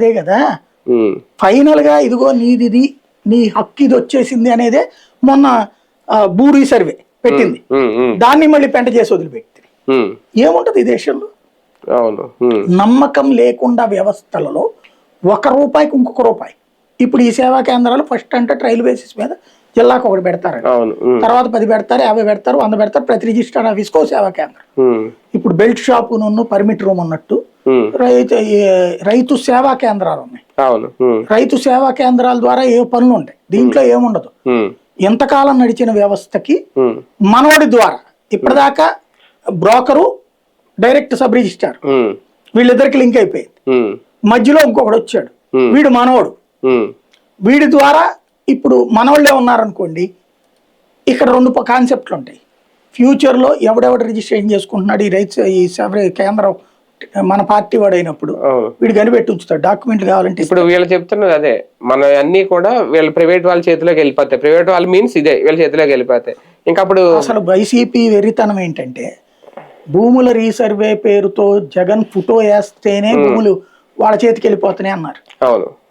అదే కదా ఫైనల్ గా ఇదిగో నీది నీ హక్కు ఇది వచ్చేసింది అనేదే మొన్న బూరీ సర్వే పెట్టింది. దాన్ని మళ్ళీ పెంట చేసి వదిలిపెట్టి ఏముంటది ఈ దేశంలో? నమ్మకం లేకుండా వ్యవస్థలలో ₹1 ఇంకొక రూపాయి. ఇప్పుడు ఈ సేవా కేంద్రాలు ఫస్ట్ అంటే ట్రయల్ బేసిస్ మీద జిల్లాకు ఒకటి పెడతారు, తర్వాత 10 పెడతారు, 50 పెడతారు, 100 పెడతారు. ప్రతి రిజిస్టర్ ఆఫీస్కి ఒక సేవా కేంద్రం. ఇప్పుడు బెల్ట్ షాప్ ను పర్మిట్ రూమ్ ఉన్నట్టు రైతు సేవా కేంద్రాలు ఉన్నాయి. రైతు సేవా కేంద్రాల ద్వారా ఏ పనులు ఉంటాయి, దీంట్లో ఏముండదు. ఎంతకాలం నడిచిన వ్యవస్థకి మనవడి ద్వారా ఇప్పటిదాకా బ్రోకరు డైరెక్ట్ సబ్ రిజిస్టార్ వీళ్ళిద్దరికి లింక్ అయిపోయింది. మధ్యలో ఇంకొకడు వచ్చాడు, వీడు మనవడు. వీడి ద్వారా ఇప్పుడు మనవాళ్ళే ఉన్నారనుకోండి, ఇక్కడ 2 కాన్సెప్ట్లు ఉంటాయి. ఫ్యూచర్లో ఎవడెవడు రిజిస్ట్రేషన్ చేసుకుంటున్నాడు ఈ రైతు ఈ కేంద్రం మన పార్టీ వాడు అయినప్పుడు వీడు కనిపెట్టి ఉంచుతాడు డాక్యుమెంట్లు కావాలంటే. ఇప్పుడు వీళ్ళు చెప్తున్నది అదే, మన అన్ని కూడా వీళ్ళ ప్రైవేట్ వాళ్ళ చేతిలోకి వెళ్ళిపోతాయి. ప్రైవేట్ వాళ్ళు మీన్స్ ఇదే వీళ్ళ చేతిలోకి వెళ్ళిపోతాయి. ఇంకా అప్పుడు అసలు వైసీపీ వెర్రితనం ఏంటంటే, భూముల రీసర్వే పేరుతో జగన్ ఫోటో వేస్తేనే భూములు వాళ్ళ చేతికి వెళ్ళిపోతున్నాయి అన్నారు.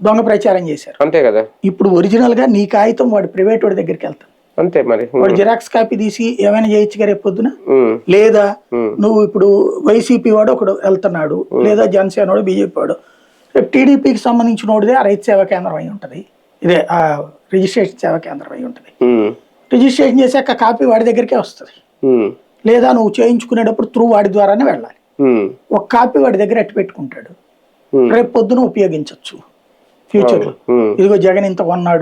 దొంగ ప్రచారం చేశారు. అంతే కదా. ఇప్పుడు ఒరిజినల్ గా నీ కాగితం వాడు ప్రైవేట్ వాడి దగ్గరికి వెళ్తాను, అంతే మరి. వాడు జిరాక్స్ కాపీ తీసి ఏమైనా చేయొచ్చు రేపు పొద్దున. లేదా నువ్వు ఇప్పుడు వైసీపీ వాడు ఒకడు వెళ్తున్నాడు, లేదా జనసేన వాడు, బీజేపీ వాడు, రేపు టీడీపీకి సంబంధించిన వాడిదే ఆ రైతు సేవా కేంద్రం అయి ఉంటది, ఇదే ఆ రిజిస్ట్రేషన్ సేవా కేంద్రం అయి ఉంటది. రిజిస్ట్రేషన్ చేశాక కాపీ వాడి దగ్గరికే వస్తుంది. లేదా నువ్వు చేయించుకునేటప్పుడు త్రూ వాడి ద్వారానే వెళ్ళాలి. ఒక కాపీ వాడి దగ్గర అట్టు పెట్టుకుంటాడు, రేపు పొద్దున ఉపయోగించవచ్చు ఫ్యూచర్ లో. ఇదిగో జగన్ ఇంత కొన్నాడు.